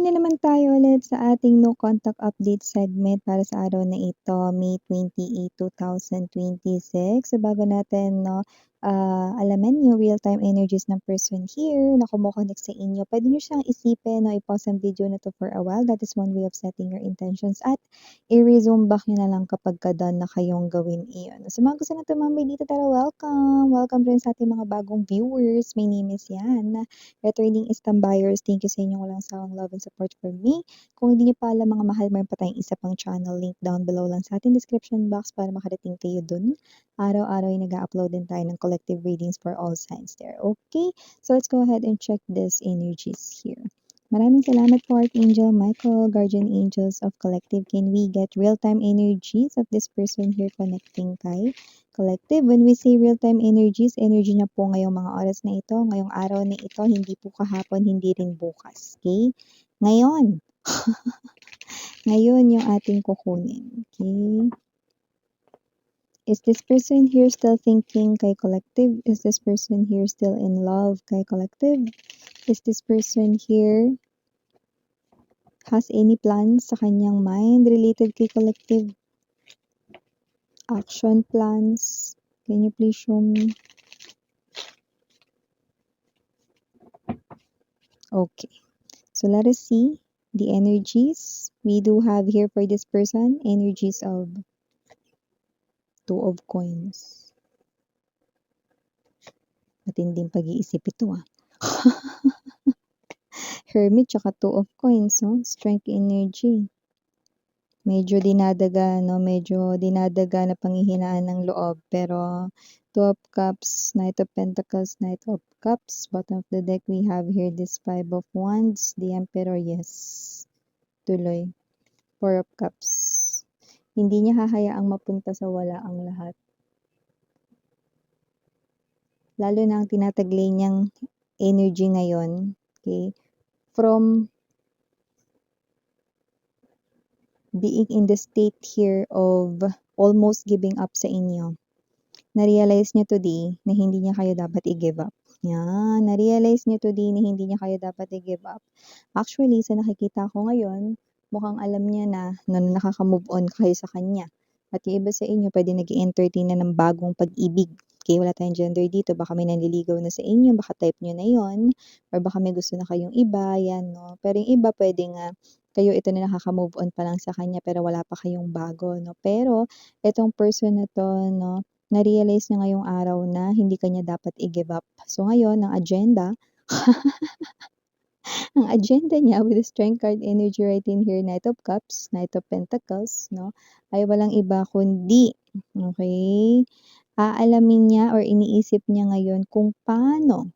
na naman tayo ulit sa ating no contact update segment para sa araw na ito, May 28, 2026. So bago natin alamin yung real-time energies ng person here na kumo-connect sa inyo, pwede nyo siyang isipin na i-pause ang video na to for a while. That is one way of setting your intentions at i-resume back nyo na lang kapag done na kayong gawin iyon. Sa mga gusto na tumambay dito, tara, welcome! Welcome rin sa ating mga bagong viewers. My name is Yan. Returning Istam buyers, thank you sa inyong walang sawang love and support for me. Kung hindi niyo pa alam mga mahal, mayroon pa tayong isa pang channel, link down below lang sa ating description box para makarating kayo dun. Araw-araw ay nag-upload din tayo ng collective readings for all signs there. Okay, so let's go ahead and check this energies here. Maraming salamat po Archangel Michael, Guardian Angels of Collective. Can we get real-time energies of this person here connecting kay Collective? When we say real-time energies, energy niya po ngayong mga oras na ito, ngayong araw na ito, hindi po kahapon, hindi rin bukas. Okay? Ngayon. Ngayon yung ating kukunin. Okay? Is this person here still thinking kay Collective? Is this person here still in love kay Collective? Is this person here has any plans sa kanyang mind related kay Collective? Action plans? Can you please show me? Okay. So let us see the energies we do have here for this person. Energies of Two of Coins. Matinding pag-iisip ito Hermit tsaka Two of Coins, no? Strength energy. Medyo dinadaga na panghihinaan ng loob. Pero Two of Cups, Knight of Pentacles, Knight of Cups. Bottom of the deck, we have here this Five of Wands, the Emperor, yes. Tuloy. Four of Cups. Hindi niya hahayaang mapunta sa wala ang lahat. Lalo na ang tinataglay niyang energy ngayon, okay, from being in the state here of almost giving up sa inyo. Na-realize niya today na hindi niya kayo dapat i-give up. Yan, na-realize niya today na hindi niya kayo dapat i-give up. Actually, sa nakikita ko ngayon, mukhang alam niya na nakaka-move on kayo sa kanya. At yung iba sa inyo, pwede nag-entertain na ng bagong pag-ibig. Okay, wala tayong gender dito. Baka may nanliligaw na sa inyo, baka type nyo na yon, or baka may gusto na kayong iba, yan, no? Pero yung iba, pwede nga, kayo ito na nakaka-move on pa lang sa kanya, pero wala pa kayong bago, no? Pero, itong person na to, no, na-realize niya ngayong araw na hindi kanya dapat i-give up. So ngayon, ang agenda, ang agenda niya with the Strength card energy right in here, Knight of Cups, Knight of Pentacles, no, ay walang iba kundi, okay, aalamin niya or iniisip niya ngayon kung paano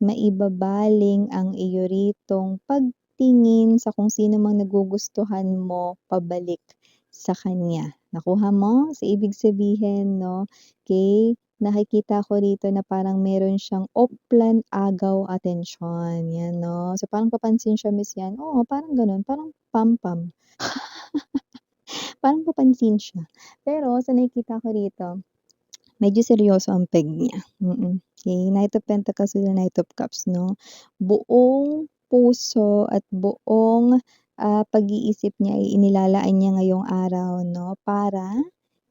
maibabaling ang iyo ritong pagtingin sa kung sino mang nagugustuhan mo pabalik sa kanya. Nakuha mo? So, ibig sabihin, no, okay, nakikita ko rito na parang meron siyang oplan, agaw, atensyon. Yan, no? So, parang papansin siya, Miss Yan. Oo, parang ganun. Parang pam-pam. Parang papansin siya. Pero, sa nakikita ko rito, medyo seryoso ang peg niya. Okay, Knight of Pentacles with the Knight of Cups, no? Buong puso at buong pag-iisip niya ay inilalaan niya ngayong araw, no? Para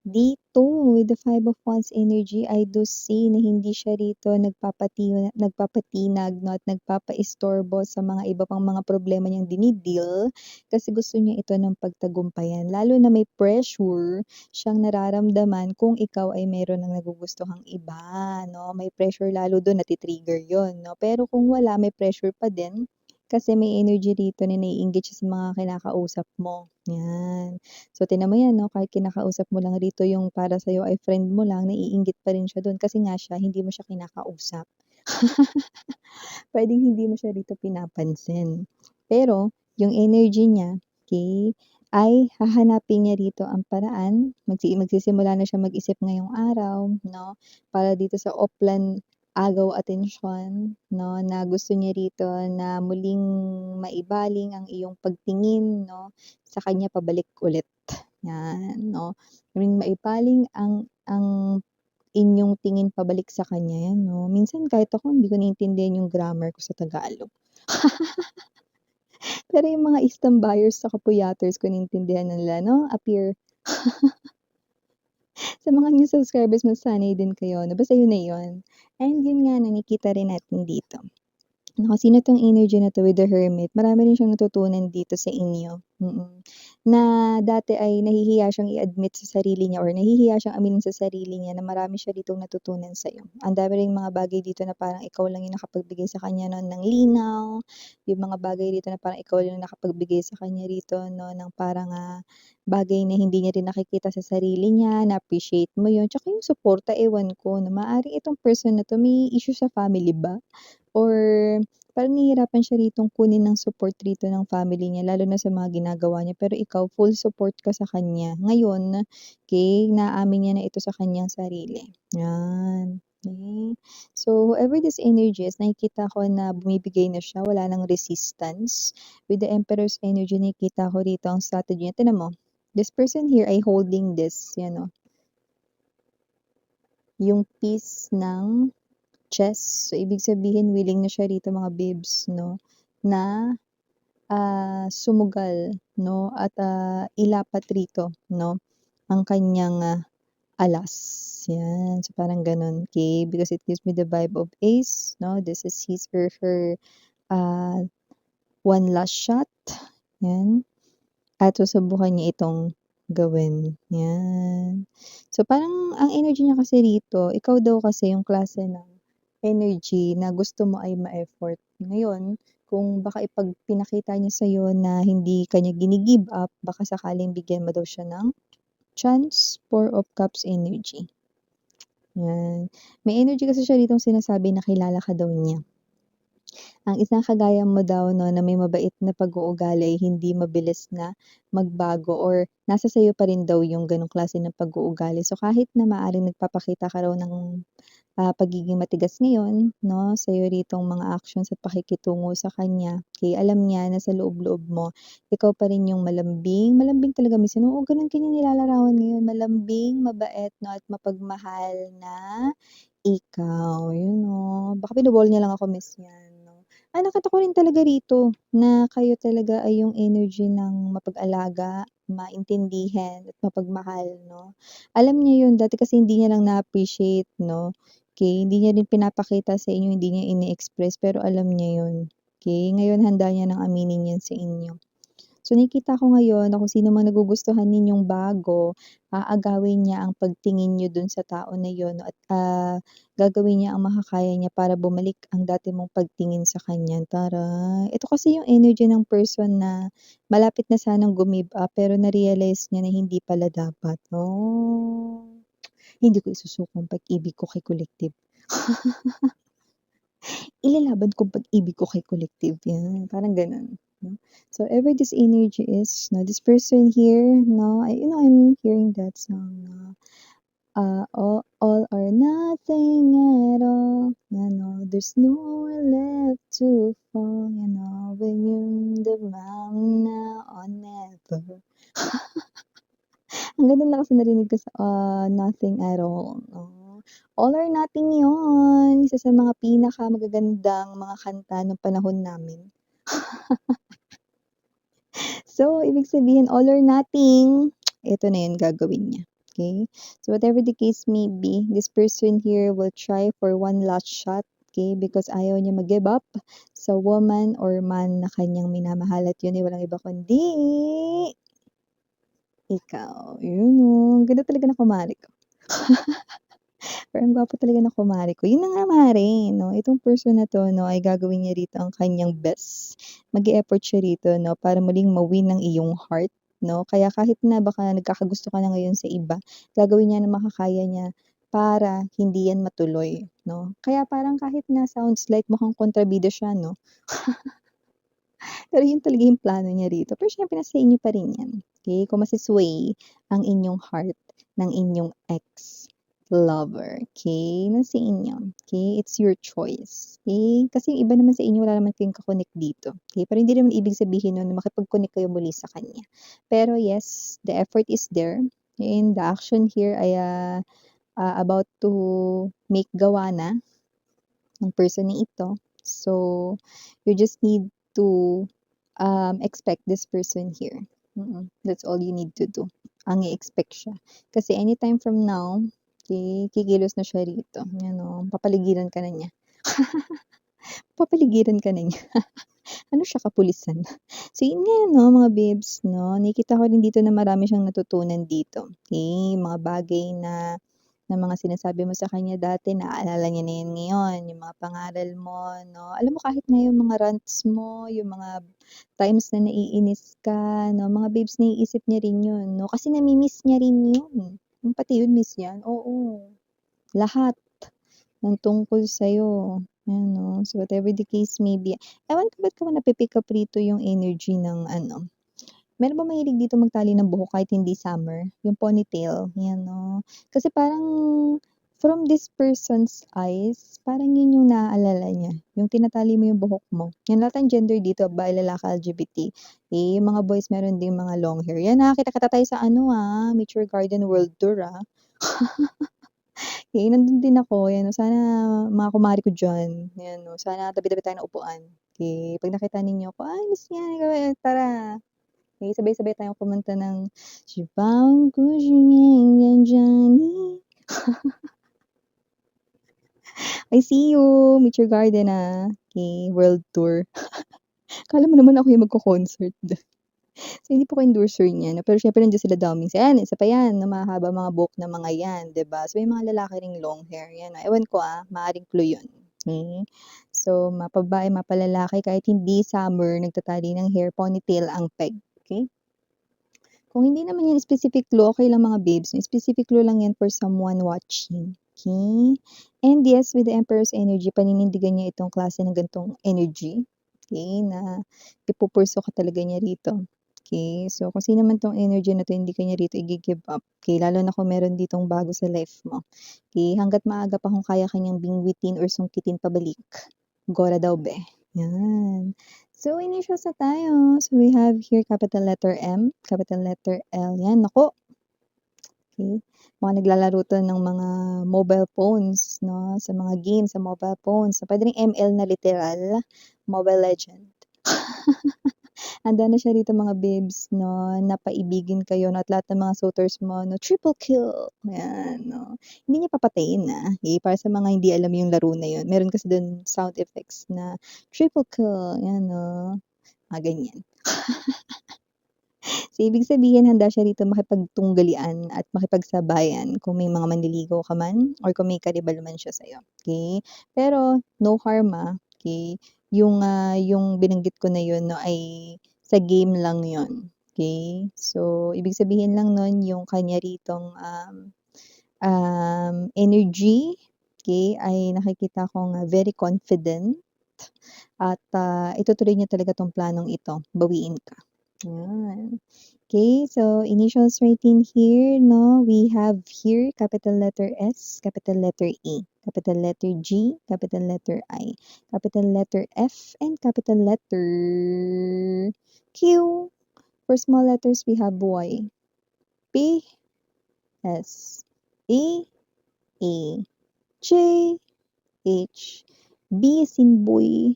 dito, with the Five of Wands energy, I do see na hindi siya rito nagpapatinag, no? At nagpapa-istorbo sa mga iba pang mga problema niyang dinidil kasi gusto niya ito ng pagtagumpayan. Lalo na may pressure siyang nararamdaman kung ikaw ay meron ng nagugustuhang iba, no? May pressure lalo doon, nati-trigger yon, no? Pero kung wala, may pressure pa din kasi may energy rito na naiinggit siya sa mga kinakausap mo. Yan. So, tinan mo yan, no? Kahit kinakausap mo lang rito yung para sa'yo ay friend mo lang, naiinggit pa rin siya doon kasi nga siya, hindi mo siya kinakausap. Pwedeng hindi mo siya rito pinapansin. Pero, yung energy niya, okay, ay hahanapin niya rito ang paraan, magsisimula na siya mag-isip ngayong araw, no, para dito sa oplan, agaw, atensyon, no, na gusto niya rito na muling maibaling ang iyong pagtingin, no, sa kanya pabalik ulit. Yan, no. Muling maibaling ang inyong tingin pabalik sa kanya, yan, no. Minsan kahit ako hindi ko naiintindihan yung grammar ko sa Tagalog. Pero yung mga istang buyers saka puyaters kung naintindihan nila 'no, appear sa mga new subscribers masanay din kayo 'no, basta yun na yun. And yun nga nakikita rin natin dito. Naku, sino 'tong energy na 'to with the Hermit, marami rin siyang natutunan dito sa inyo, na dati ay nahihiya siyang i-admit sa sarili niya or nahihiya siyang aminin sa sarili niya na marami siya ditong natutunan sa'yo. Ang dami ring mga bagay dito na parang ikaw lang yung nakapagbigay sa kanya 'no ng linaw, yung mga bagay dito na parang ikaw lang nakapagbigay sa kanya rito 'no ng parang, bagay na hindi niya rin nakikita sa sarili niya, na-appreciate mo yun, tsaka yung suporta ewan ko 'no, maaaring itong person na 'to may issue sa family ba? Or parang nahihirapan siya ritong kunin ng support rito ng family niya lalo na sa mga ginagawa niya, pero ikaw full support ka sa kanya. Ngayon, okey, naamin niya na ito sa kanyang sarili, 'yan, okey. So, whoever this energy is, nakikita ko na bumibigay na siya, wala ng resistance. With the Emperor's energy, nakikita ko rito ang strategy niya, tignan mo, this person here ay holding this, 'yan oh, yung piece ng chess. So, ibig sabihin willing na siya rito mga babes 'no, na, sumugal 'no at, ilapat rito 'no, ang kanyang, alas, 'yan. So, parang gano'n, okey, because it gives me the vibe of Ace 'no, this is his or her, uh, one last shot, 'yan. At susubukan niya itong gawin, 'yan. So, parang ang energy niya kasi rito, ikaw daw kasi yung klase ng energy na gusto mo ay ma-effort. Ngayon, kung baka pinakita niya sa'yo na hindi ka niya gini-give up, baka sakaling bigyan mo daw siya ng chance, Four of Cups energy, 'yan. May energy kasi siya ditong sinasabi na kilala ka daw niya. Ang isang kagaya mo daw 'no, na may mabait na pag-uugali ay hindi mabilis na magbago or nasa sa'yo pa rin daw yung gano'ng klase ng pag-uugali. So, kahit na maaaring nagpapakita ka raw ng, pagiging matigas ngayon 'no, sa'yo ritong mga actions at pakikitungo sa kanya, okey, alam niya na sa loob-loob mo, ikaw pa rin yung malambing, malambing talaga minsan, oo, gano'n ka niya nilalarawan ngayon, malambing, mabait 'no, at mapagmahal na ikaw, yun 'no. Baka binobol niya lang ako miss, 'yan 'no. Nakita ko rin talaga rito na kayo talaga ay yung energy ng mapag-alaga, maintindihan at mapagmahal 'no. Alam niya yun, dati kasi hindi niya lang na-appreciate 'no, okey, hindi niya rin pinapakita sa inyo, hindi niya ini-express pero alam niya yun, okey. Ngayon handa niya ng aminin yan sa inyo. So, nakikita ko ngayon na kung sino mang nagugustuhan ninyong bago, aagawin niya ang pagtingin niyo dun sa tao na yun at, gagawin niya ang makakaya niya para bumalik ang dati mong pagtingin sa kanya, taray. Ito kasi yung energy ng person na malapit na sanang give up pero na-realize niya na hindi pala dapat. Oh, hindi ko isusuko ang pag-ibig ko kay collective. Ilalaban ko ang pag-ibig ko kay collective, 'yan, parang gano'n, 'no. So, ever this energy is, 'no, this person here, 'no, I'm hearing that song na, all or nothing at all, there's nowhere left to fall, when you're in the mountain now or never. Ang ganda lang kasi narinig ko sa, Nothing at All, oh. All or Nothing 'yun, isa sa mga pinakamagagandang mga kanta nung panahon namin. So, ibig sabihin all or nothing, ito na 'yun gagawin niya, okey? So, whatever the case may be, this person here will try for one last shot, okey, because ayaw niya mag-give up sa woman or man na kanyang minamahal at 'yun ay walang iba kundi ikaw. 'Yun, oh, ang ganda talaga ng kumare ko. Pero ang gwapo talaga ng kumare ko. Yun na nga mare 'no, itong person na 'to 'no, ay gagawin niya rito ang kanyang best. Mag-e-effort siya rito 'no, para muling ma-win ang iyong heart 'no. Kaya kahit na baka nagkakagusto ka na ngayon sa iba, gagawin niya ang makakaya niya para hindi yan matuloy 'no. Kaya parang kahit na sounds like mukhang kontrabida siya 'no, pero yun talaga yung plano niya rito. Pero siyempre nasa inyo pa rin yan, okey? Kung mase-sway ang inyong heart ng inyong ex-lover, okey? Nasa inyo, okey? It's your choice, okey? Kasi yung iba naman sa inyo wala naman kayong ka-connect dito, okey? Pero hindi naman ibig sabihin nun na makipag-connect kayo muli sa kanya. Pero yes, the effort is there and the action here ay, about to make gawa na ng person na ito. So, you just need to expect this person here. That's all you need to do. Ang i-expect siya. Kasi anytime from now, kikilos na siya rito. Yan o, papaligiran ka na niya. Papaligiran ka na niya. Ano siya, kapulisan? So, yun nga, no, mga babes, no? Nakikita ko rin dito na marami siyang natutunan dito. Okay? Mga bagay na mga sinasabi mo sa kanya dati, naaalala niya na yun ngayon, yung mga pangaral mo, no? Alam mo, kahit nga yung mga rants mo, yung mga times na naiinis ka, no? Mga babes, naiisip niya rin yun, no? Kasi nami-miss niya rin yun. Yung pati yun, miss yan. Oo. Lahat ng tungkol sa'yo. Yan, no? So, whatever the case may be. Ewan ko ba't ko napipick up rito yung energy ng ano. Meron ba mahilig dito magtali ng buhok kahit hindi summer? Yung ponytail. Yan, no? Kasi parang from this person's eyes, parang yun yung naaalala niya. Yung tinatali mo yung buhok mo. Yan lahat ng gender dito, babae, lalaki, LGBT. Eh, yung mga boys meron ding mga long hair. Yan, nakakita ka tayo sa ano Mature Garden World Tour Eh, nandun din ako, yan, sana mga kumari ko dyan, yan, no, sana tabi-tabi tayo ng upuan. Okay, pag nakita ninyo ako, ay, miss yan, ikaw, tara. Okay, sabay-sabay tayong kumanta ng Shibang Kushing yan Johnny. I see you, meet your garden Okay, world tour. Kala mo naman ako yung magko-concert. So, hindi po ako endorser niyan. Pero syempre nandiyan sila Domings. Ayan, isa pa yan, na mahaba mga buhok na mga yan, 'di ba? So, may mga lalaki ring long hair, yan. Ewan ko maaaring clue yun. Okay? So, mapababae, mapalalaki, kahit hindi summer, nagtatali ng hair, ponytail ang peg. Okay? Kung hindi naman yan specific clue, okay lang mga babes. Specific clue lang yan for someone watching. Okay? And yes, with the Emperor's energy, paninindigan niya itong klase ng gantong energy. Okay? Na ipupurso ka talaga niya rito. Okay? So, kung sino man tong energy na to, hindi ka niya rito i-give up. Okay? Lalo na kung meron ditong bago sa life mo. Okay? Hanggat maaga pa kung kaya kanyang bingwitin or sungkitin pabalik. Gora daw be. Yan. So, initials na tayo. So, we have here capital letter M, capital letter L. Yan, nako. Okay. Mga naglalaro to ng mga mobile phones, no? Sa mga games sa mobile phones. So, pwede rin ML na literal. Mobile Legend. Handa na siya rito mga babes, no? Napaibigin kayo, no? At lahat ng mga suitors mo, no? Triple kill. Yan, no? Hindi niya papatayin, para sa mga hindi alam yung laro na yun. Meron kasi dun sound effects na triple kill. Yan, no? Ganyan. So, ibig sabihin, handa siya rito makipagtunggalian at makipagsabayan kung may mga manliligaw ka man or kung may karibal man siya sa'yo. Okay? Pero, no harm, okay? Yung binanggit ko na yun, no, ay sa game lang yun. Okay? So, ibig sabihin lang nun, yung kanya ritong energy, okay, ay nakikita kong very confident at itutuloy niya talaga tong planong ito. Bawiin ka. Yan. Okay, so initials right in here, no? We have here capital letter S, capital letter E, capital letter G, capital letter I, capital letter F, and capital letter Q. For small letters, we have Y, P, S, E, A, J, H, B as in boy,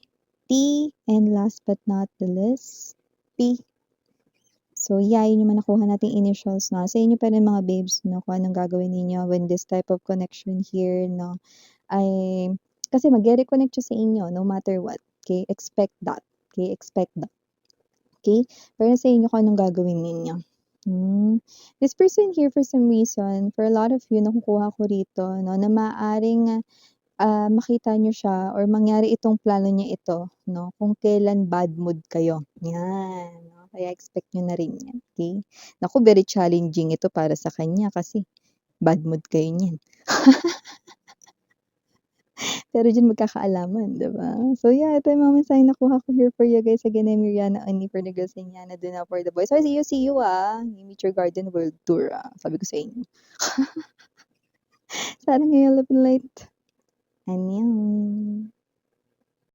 T, and last but not the least, P. So, yeah, yun yung mga nakuha nating initials, no? Sa inyo pa rin mga babes, no? Kung anong gagawin ninyo when this type of connection here, no? Ay, kasi mag-reconnect siya sa inyo, no matter what. Okay? Expect that. Okay? Expect that. Okay? Pero sa inyo kung anong gagawin ninyo. This person here, for some reason, for a lot of you, nakukuha ko rito, no? Na maaaring makita nyo siya or mangyari itong plano niya ito, no? Kung kailan bad mood kayo. Yan. No? Kaya expect nyo na rin yan. Okay? Naku, very challenging ito para sa kanya kasi bad mood kayo niyan. Pero dyan magkakaalaman, di ba? So yeah, ito yung mga mensahe nakuha ko here for you guys. Again, I'm Miriana, only for the girls and Yana, do now for the boys. So see you You meet your garden world tour Sabi ko sa inyo. Sana ngayon, love and light. Annyeong.